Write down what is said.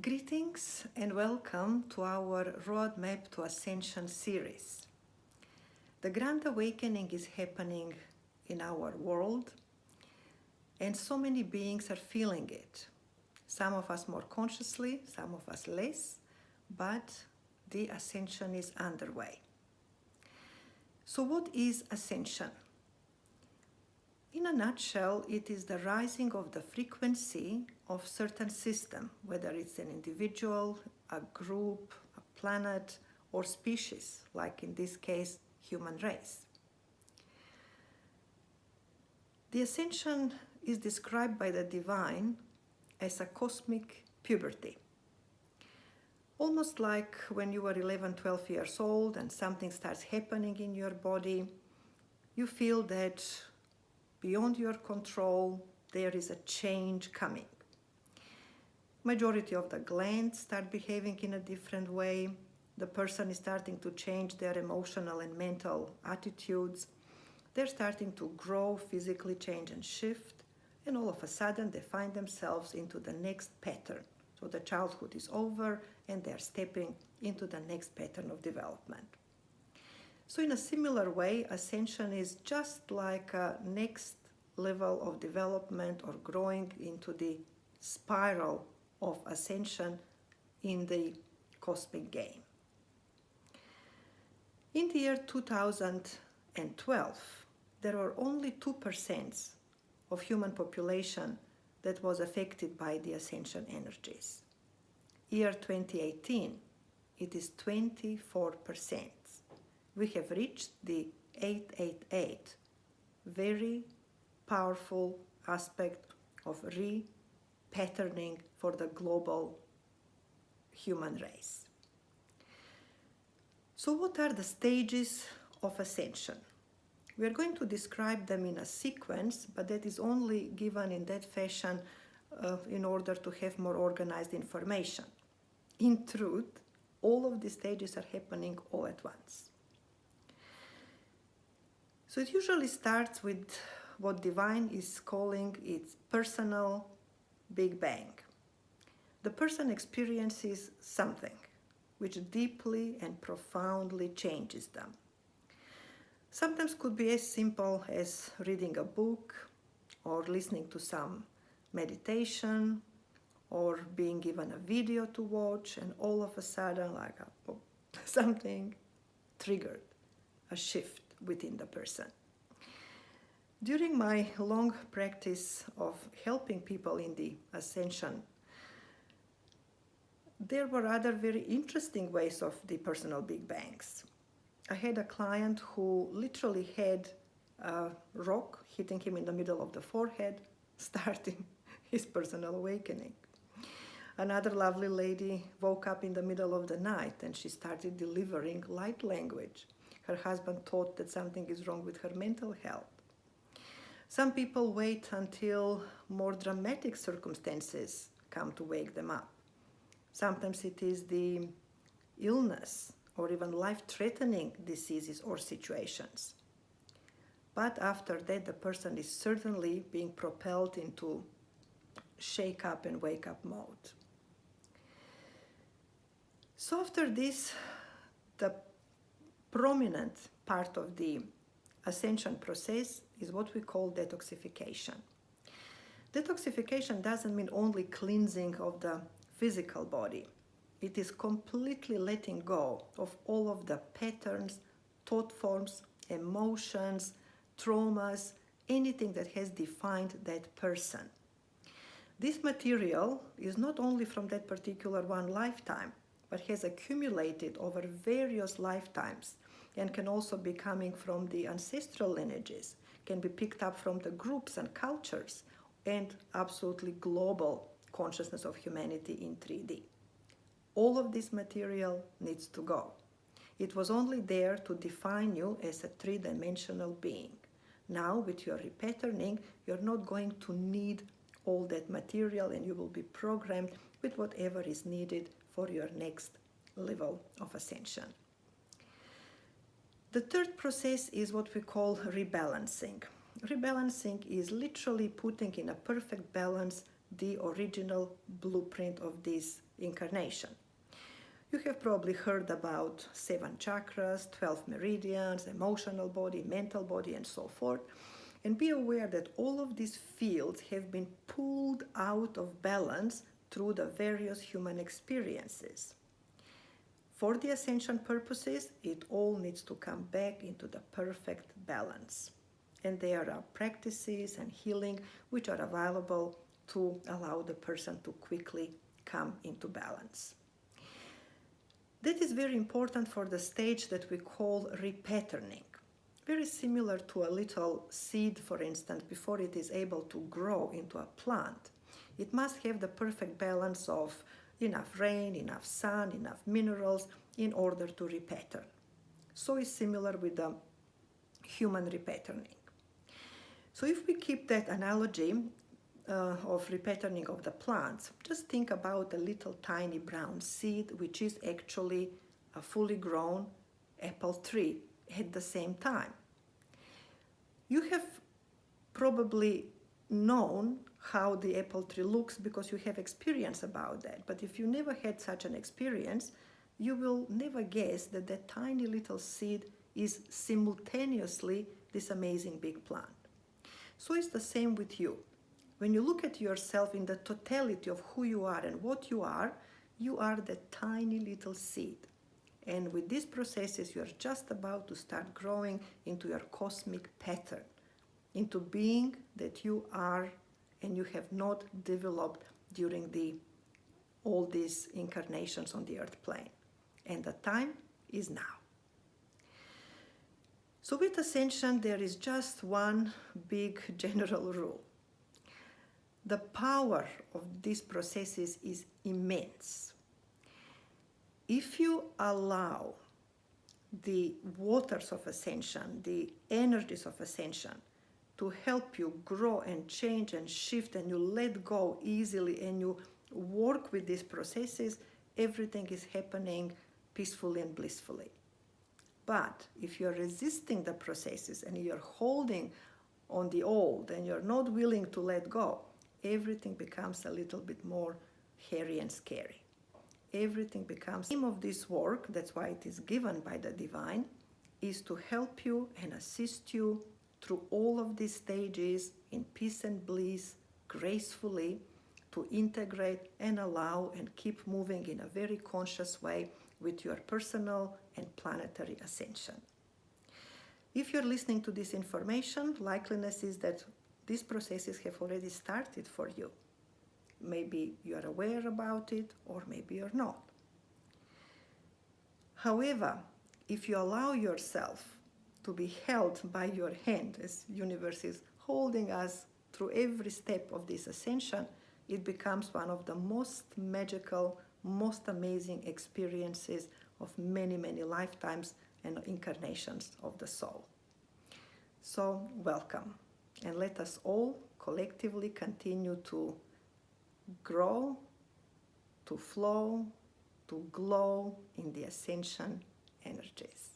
Greetings and welcome to our Roadmap to Ascension series. The Grand Awakening is happening in our world, and so many beings are feeling it. Some of us more consciously, some of us less, but the Ascension is underway. So what is Ascension? In a nutshell, it is the rising of the frequency of certain system, whether it's an individual, a group, a planet, or species, like in this case, human race. The Ascension is described by the divine as a cosmic puberty. Almost like when you are 11, 12 years old and something starts happening in your body, you feel that beyond your control, there is a change coming. Majority of the glands start behaving in a different way. The person is starting to change their emotional and mental attitudes. They're starting to grow, physically change and shift. And all of a sudden, they find themselves into the next pattern. So the childhood is over and they're stepping into the next pattern of development. So in a similar way, Ascension is just like a next level of development or growing into the spiral of Ascension in the cosmic game. In the year 2012, there were only 2% of human population that was affected by the Ascension energies. Year 2018, it is 24%. We have reached the 888, very powerful aspect of re-patterning for the global human race. So what are the stages of Ascension? We are going to describe them in a sequence, but that is only given in that fashion in order to have more organized information. In truth, all of these stages are happening all at once. So it usually starts with what Divine is calling its personal Big Bang. The person experiences something which deeply and profoundly changes them. Sometimes could be as simple as reading a book or listening to some meditation or being given a video to watch, and all of a sudden something triggered a shift within the person. During my long practice of helping people in the Ascension, there were other very interesting ways of the personal Big Bangs. I had a client who literally had a rock hitting him in the middle of the forehead, starting his personal awakening. Another lovely lady woke up in the middle of the night and she started delivering light language. Her husband thought that something is wrong with her mental health. Some people wait until more dramatic circumstances come to wake them up. Sometimes it is the illness or even life-threatening diseases or situations. But after that, the person is certainly being propelled into shake up and wake up mode. So after this, the prominent part of the Ascension process is what we call detoxification. Detoxification doesn't mean only cleansing of the physical body. It is completely letting go of all of the patterns, thought forms, emotions, traumas, anything that has defined that person. This material is not only from that particular one lifetime, but has accumulated over various lifetimes and can also be coming from the ancestral lineages, can be picked up from the groups and cultures, and absolutely global consciousness of humanity in 3D. All of this material needs to go. It was only there to define you as a three-dimensional being. Now, with your repatterning, you're not going to need all that material and you will be programmed with whatever is needed for your next level of ascension. The third process is what we call rebalancing. Rebalancing is literally putting in a perfect balance the original blueprint of this incarnation. You have probably heard about 7 chakras, 12 meridians, emotional body, mental body, and so forth. And be aware that all of these fields have been pulled out of balance through the various human experiences. For the ascension purposes, it all needs to come back into the perfect balance. And there are practices and healing which are available to allow the person to quickly come into balance. That is very important for the stage that we call repatterning. Very similar to a little seed, for instance, before it is able to grow into a plant. It must have the perfect balance of enough rain, enough sun, enough minerals in order to repattern. So it's similar with the human repatterning. So if we keep that analogy of repatterning of the plants, just think about a little tiny brown seed, which is actually a fully grown apple tree at the same time. You have probably known how the apple tree looks because you have experience about that. But if you never had such an experience, you will never guess that that tiny little seed is simultaneously this amazing big plant. So it's the same with you. When you look at yourself in the totality of who you are and what you are that tiny little seed. And with these processes, you're just about to start growing into your cosmic pattern, into being that you are and you have not developed during all these incarnations on the earth plane. And the time is now. So with Ascension, there is just one big general rule. The power of these processes is immense. If you allow the waters of Ascension, the energies of Ascension, to help you grow and change and shift, and you let go easily and you work with these processes, everything is happening peacefully and blissfully. But if you're resisting the processes and you're holding on the old and you're not willing to let go, everything becomes a little bit more hairy and scary. Everything becomes the aim of this work, that's why it is given by the divine, is to help you and assist you through all of these stages in peace and bliss, gracefully, to integrate and allow and keep moving in a very conscious way with your personal and planetary ascension. If you're listening to this information, likeliness is that these processes have already started for you. Maybe you're aware about it, or maybe you're not. However, if you allow yourself to be held by your hand, as universe is holding us through every step of this ascension, it becomes one of the most magical, most amazing experiences of many, many lifetimes and incarnations of the soul. So welcome, and let us all collectively continue to grow, to flow, to glow in the ascension energies.